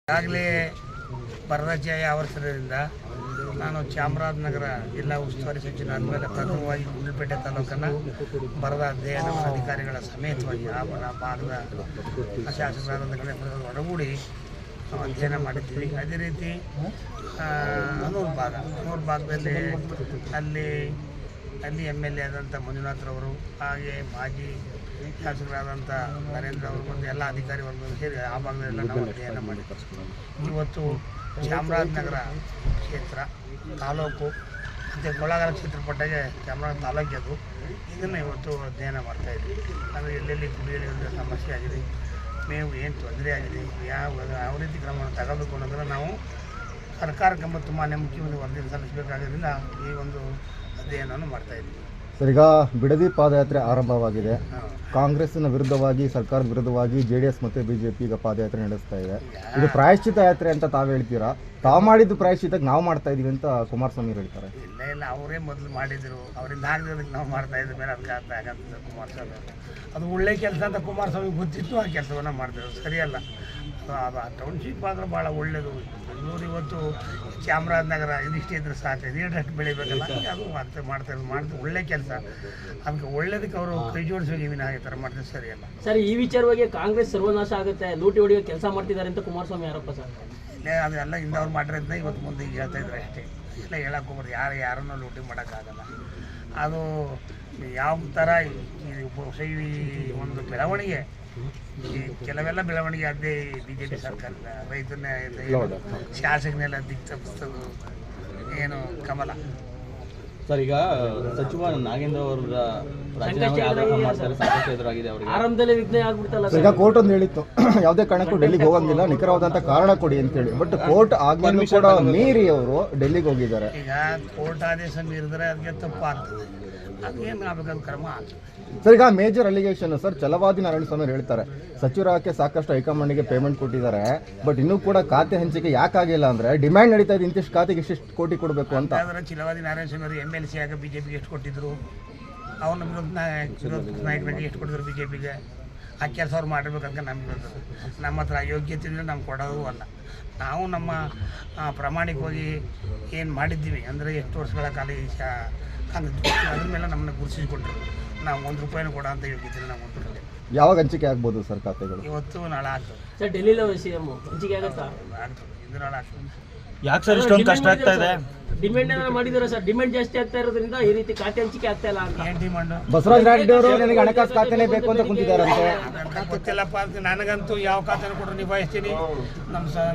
ಈಗಾಗಲೇ ಬರದಜಯ ಆವರಿಸಿದ್ದರಿಂದ ನಾನು ಚಾಮರಾಜನಗರ ಜಿಲ್ಲಾ ಉಸ್ತುವಾರಿ ಸಚಿವ ಆದಮೇಲೆ ಪ್ರಥಮವಾಗಿ ಗುಂಡ್ಲುಪೇಟೆ ತಾಲೂಕನ್ನು ಬರದ ಅಧ್ಯಯನ ಅಧಿಕಾರಿಗಳ ಸಮೇತವಾಗಿ ಆ ಭಾಗದ ಶಾಸಕರಾದ ಒಡಗೂಡಿ ಅಧ್ಯಯನ ಮಾಡಿದ್ದೀವಿ. ಅದೇ ರೀತಿ ಹನೂರು ಭಾಗದಲ್ಲಿ ಅಲ್ಲಿ MLA ಆದಂಥ ಮಂಜುನಾಥ್ರವರು, ಹಾಗೆ ಮಾಜಿ ಶಾಸಕರಾದಂಥ ನರೇಂದ್ರ ಅವರು ಮತ್ತು ಎಲ್ಲ ಅಧಿಕಾರಿ ವರ್ಗಗಳು ಸೇರಿ ಆ ಭಾಗದಲ್ಲೆಲ್ಲ ನಾವು ಅಧ್ಯಯನ ಮಾಡಿದ್ದೀವಿ. ಇವತ್ತು ಚಾಮರಾಜನಗರ ಕ್ಷೇತ್ರ ತಾಲೂಕು ಮತ್ತು ಕೊಳ್ಳೇಗಾಲ ಕ್ಷೇತ್ರ ಪಟ್ಟಾಗೆ ಚಾಮರಾಜ ತಾಲೂಕಿದ್ದು ಇದನ್ನು ಇವತ್ತು ಅಧ್ಯಯನ ಮಾಡ್ತಾಯಿದ್ವಿ. ಅಂದರೆ ಎಲ್ಲೆಲ್ಲಿ ಕುಡಿಯೋ ನೀರಿನ ಸಮಸ್ಯೆ ಆಗಿದೆ, ಮೇವು ಏನು ತೊಂದರೆ ಆಗಿದೆ, ಯಾವ ರೀತಿ ಕ್ರಮವನ್ನು ತಗೋಬೇಕು ಅನ್ನೋದನ್ನು ನಾವು ಸರ್ಕಾರಕ್ಕೆ ಮತ್ತು ಮಾನ್ಯ ಮುಖ್ಯಮಂತ್ರಿ ವರದಿ ಸಲ್ಲಿಸಬೇಕಾಗೋದ್ರಿಂದ ಈ ಒಂದು ಅಧ್ಯಯನವನ್ನು ಮಾಡ್ತಾಯಿದ್ವಿ. ಸರ್, ಈಗ ಬಿಡದಿ ಪಾದಯಾತ್ರೆ ಆರಂಭವಾಗಿದೆ. ಕಾಂಗ್ರೆಸ್ನ ವಿರುದ್ಧವಾಗಿ, ಸರ್ಕಾರದ ವಿರುದ್ಧವಾಗಿ JDS ಮತ್ತು BJP ಈಗ ಪಾದಯಾತ್ರೆ ನಡೆಸ್ತಾ ಇದೆ. ಇದು ಪ್ರಾಯಶ್ಚಿತ ಯಾತ್ರೆ ಅಂತ ತಾವು ಹೇಳ್ತೀರಾ? ತಾವು ಮಾಡಿದ್ದು ಪ್ರಾಯಶ್ಚಿತಕ್ಕೆ ನಾವು ಮಾಡ್ತಾ ಇದೀವಿ ಅಂತ ಕುಮಾರಸ್ವಾಮಿ ಹೇಳ್ತಾರೆ. ಇಲ್ಲ, ಅವರೇ ಮೊದಲು ಮಾಡಿದರು, ಅವರಿಂದ ಆಗದಕ್ಕೆ ನಾವು ಮಾಡ್ತಾ ಇದ್ದ ಮೇಲೆ ಅದಕ್ಕೆ ಆಗಂತ ಕುಮಾರಸ್ವಾಮಿ ಅದು ಒಳ್ಳೆ ಕೆಲಸ ಅಂತ ಕುಮಾರಸ್ವಾಮಿ ಗೊತ್ತಿತ್ತು, ಆ ಕೆಲಸವನ್ನು ಮಾಡ್ತಾರೆ. ಸರಿಯಲ್ಲ, ಅದು ಟೌನ್ಶಿಪ್ ಆದರೂ ಭಾಳ ಒಳ್ಳೆಯದು. ಬೆಂಗಳೂರು ಇವತ್ತು ಚಾಮರಾಜನಗರ ಇದಿಷ್ಟೇ ಇದ್ರೆ ಸಾಕು, ಇದಿಷ್ಟು ಬೆಳಿಬೇಕಲ್ಲ, ಅದು ಮಾಡ್ತಾರೆ ಒಳ್ಳೆ ಕೆಲಸ. ಅದಕ್ಕೆ ಒಳ್ಳೇದಕ್ಕೆ ಅವರು ಕೈ ಜೋಡಿಸೋಗಿ ಈ ಥರ ಮಾಡಿದ್ರೆ ಸರಿಯಲ್ಲ. ಸರ್, ಈ ವಿಚಾರವಾಗಿ ಕಾಂಗ್ರೆಸ್ ಸರ್ವನಾಶ ಆಗುತ್ತೆ, ಲೂಟಿ ಹೊಡೆಯೋ ಕೆಲಸ ಮಾಡ್ತಿದ್ದಾರೆ ಅಂತ ಕುಮಾರಸ್ವಾಮಿ ಆರೋಪ ಸರ್. ಇಲ್ಲ, ಅದೆಲ್ಲ ಹಿಂದವ್ರು ಮಾಡಿರೋದನ್ನ ಇವತ್ತು ಮುಂದೆ ಈಗ ಹೇಳ್ತಾ ಇದ್ದಾರೆ ಅಷ್ಟೇ. ಇಲ್ಲ, ಹೇಳಕ್ಕೆ ಹೋಗ್ಬಾರ್ದು, ಯಾರನ್ನೂ ಲೂಟಿ ಮಾಡೋಕ್ಕಾಗಲ್ಲ. ಅದು ಯಾವ ಥರ ಈ ಒಂದು ಬೆಳವಣಿಗೆ, ಕೆಲವೆಲ್ಲ ಬೆಳವಣಿಗೆ ಅದೇ BJP ಸರ್ಕಾರದ ರೈತನ ಶಾಸಕನೆಲ್ಲ ದಿಕ್ತಪ್ಪಿಸ್ತದು ಏನು ಕಮಲ. ಸರ್, ಈಗ ಸಚಿವ ನಾಗೇಂದ್ರ ಅವರ ಆರಂಭದಲ್ಲಿ ವಿಘ್ನ ಆಗ್ಬಿಡ್ತಲ್ಲ. ಈಗ ಕೋರ್ಟ್ ಒಂದು ಹೇಳಿತ್ತು, ಯಾವುದೇ ಕಾರಣಕ್ಕೂ ಡೆಲ್ಲಿಗೆ ಹೋಗಂಗಿಲ್ಲ, ನಿಖರವಾದಂಥ ಕಾರಣ ಕೊಡಿ ಅಂತೇಳಿ. ಬಟ್ ಕೋರ್ಟ್ ಆಜ್ಞೆಯನ್ನು ಕೂಡ ಮೀರಿ ಅವರು ಡೆಲ್ಲಿಗೆ ಹೋಗಿದ್ದಾರೆ. ಈಗ ಕೋರ್ಟ್ ಆದೇಶ ಮೀರಿದ್ರೆ ಅದಕ್ಕೆ ತಪ್ಪಾಗ್ತದೆ, ಅದೇನು ಆಗಬೇಕಾದ ಕ್ರಮ ಆಗ್ತದೆ. ಸರ್, ಈಗ ಮೇಜರ್ ಅಲಿಗೇಷನ್ ಸರ್, ಛಲವಾದಿ ನಾರಾಯಣಸ್ವಾಮಿ ಹೇಳ್ತಾರೆ ಸಚಿವರಾಗಕ್ಕೆ ಸಾಕಷ್ಟು ಹೈಕಮಾಂಡ್ಗೆ ಪೇಮೆಂಟ್ ಕೊಟ್ಟಿದ್ದಾರೆ, ಬಟ್ ಇನ್ನೂ ಕೂಡ ಖಾತೆ ಹಂಚಿಕೆ ಯಾಕಾಗಿಲ್ಲ ಅಂದ್ರೆ ಡಿಮ್ಯಾಂಡ್ ನಡೀತಾ ಇದೆ, ಇಂತಿಷ್ಟು ಖಾತೆಗೆ ಇಷ್ಟಿಷ್ಟು ಕೋಟಿ ಕೊಡಬೇಕು ಅಂತ. ಆದರೆ ಛಲವಾದಿ ನಾರಾಯಣಸ್ವಾಮಿ ಅವರು MLC ಆಗ BJPಗೆ ಎಷ್ಟು ಕೊಟ್ಟಿದ್ರು, ಅವನ ವಿರೋಧ ನಾಯಕರಿಗೆ ಎಷ್ಟು ಕೊಟ್ಟಿದ್ರು BJPಗೆ, ಆ ಕೆಲಸ ಅವ್ರು ಮಾಡಿರ್ಬೇಕಂತ ನಮ್ಗೆ ನಮ್ಮ ಹತ್ರ ಯೋಗ್ಯತೆ ಇದ್ದರೆ ನಮ್ಗೆ ಕೊಡೋದು ಅಲ್ಲ. ನಾವು ನಮ್ಮ ಪ್ರಾಮಾಣಿಕವಾಗಿ ಏನು ಮಾಡಿದ್ದೀವಿ ಅಂದರೆ ಎಷ್ಟು ವರ್ಷಗಳ ಕಾಲ ಅದ್ರ ಮೇಲೆ ನಮ್ಮನ್ನ ಗುರುತಿಸಿಕೊಂಡ್ರು. ನಾವು ₹1 ಕೊಡೋ ಅಂತ ಯೋಗ್ಯತೆ ನಾವು ಕೊಟ್ಟಿರಲಿಲ್ಲ. ಯಾವಾಗ ಹಂಚಿಕೆ ಆಗ್ಬೋದು ಸರ್ ಖಾತೆಗಳು? ಇವತ್ತು ನಾಳೆ ಆಗ್ತದೆ ಸರ್. ಡೆಲ್ಲಿలో CM ಹಂಚಿಕೆ ಆಗುತ್ತಾ? ಆಗ್ತದೆ, ಇದು ನಾಳೆ ಆಗ್ತದೆ. ಯಾಕೆ ಸರ್ ಇಷ್ಟೊಂದು ಕಷ್ಟ ಆಗ್ತಾ ಇದೆ? ಡಿಮ್ಯಾಂಡ್ ಏನಾದ್ರು ಮಾಡಿದಾರೆ ಸರ್? ಡಿಮ್ಯಾಂಡ್ ಜಾಸ್ತಿ ಆಗ್ತಾ ಇರೋದ್ರಿಂದ ಈ ರೀತಿ ಖಾತೆ ಹಂಚಿಕೆ ಆಗ್ತಾ ಇಲ್ಲ ಅಂತ. ಏನು ಡಿಮಾಂಡು? ಬಸವರಾಜ ರಾಯರೆಡ್ಡಿ ಅವರು ನನಗೆ ಹಣಕಾಸು ಖಾತೆನೇ ಬೇಕು ಅಂತ ಕುಂತಿದ್ದಾರಂತೆ. ಗೊತ್ತಿಲ್ಲಪ್ಪ, ನನಗಂತೂ ಯಾವ ಖಾತೆನ ಕೊಟ್ಟರು ನಿಭಾಯಿಸ್ತೀನಿ.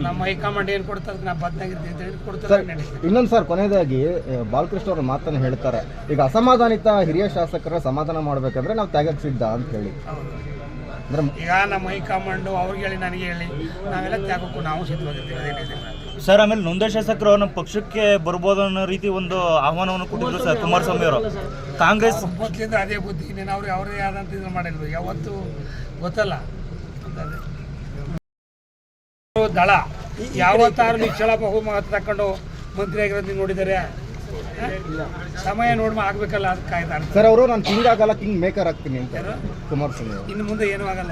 ನಮ್ಮ ಹೈಕಮಾಂಡ್ ಏನು ಕೊಡ್ತಾರೆ ಅದಕ್ಕೆ ನಾವು ಬದಲಾಗಿರ್ತೀನಿ ಕೊಡ್ತಾರೆ. ಇನ್ನೊಂದು ಸರ್, ಕೊನೆಯದಾಗಿ ಬಾಲಕೃಷ್ಣ ಅವ್ರ ಮಾತನ್ನು ಹೇಳ್ತಾರೆ, ಈಗ ಅಸಮಾಧಾನಿತ ಹಿರಿಯ ಶಾಸಕರ ಸಮಾಧಾನ ಮಾಡಬೇಕಂದ್ರೆ ನಾವು ತ್ಯಾಗಕ್ಕೆ ಸಿದ್ಧ ಅಂತ ಹೇಳಿ. ಈಗ ನಮ್ಮ ಹೈಕಮಾಂಡು ಅವ್ರಿಗೆ ಹೇಳಿ ನನಗೆ ಹೇಳಿ ನಾವೆಲ್ಲ ತ್ಯಾಗಕ್ಕೂ ನಾವು ಸಿದ್ಧವಾಗಿರ್ತೀವಿ. ಅದೇನಿದೆ ಸರ್, ಆಮೇಲೆ ನೊಂದ ಶಾಸಕರು ನಮ್ಮ ಪಕ್ಷಕ್ಕೆ ಬರ್ಬೋದು ಅನ್ನೋ ರೀತಿ ಒಂದು ಆಹ್ವಾನವನ್ನು ಕೊಟ್ಟಿದ್ರು ಸರ್ ಕುಮಾರಸ್ವಾಮಿ ಅವರು. ಕಾಂಗ್ರೆಸ್ ಮೊದಲಿಂದ ಅದೇ ಬುದ್ಧಿ, ಇನ್ನೇನು ಅವರೇ ಆದಂತ ಇದನ್ನು ಮಾಡಿದ್ರು, ಯಾವತ್ತು ಗೊತ್ತಲ್ಲ ದಳ ಯಾವತ್ತಾರು ನಿಶ್ಚಳ ಬಹುಮತ ತಕೊಂಡು ಮಂತ್ರಿ ಆಗಿರೋದು ನೋಡಿದ್ದಾರೆ. ಸಮಯ ನೋಡ್ಮ ಆಗ್ಬೇಕಲ್ಲ, ಅದಕ್ಕೆ ಕಾಯ್ತಾರೆ ಸರ್. ಅವರು ನಾನು ಕಿಂಗ್ ಆಗಲ್ಲ, ಕಿಂಗ್ ಮೇಕರ್ ಆಗ್ತೀನಿ ಅಂತ ಕುಮಾರಸ್ವಾಮಿ. ಇನ್ನು ಮುಂದೆ ಏನೂ ಆಗಲ್ಲ.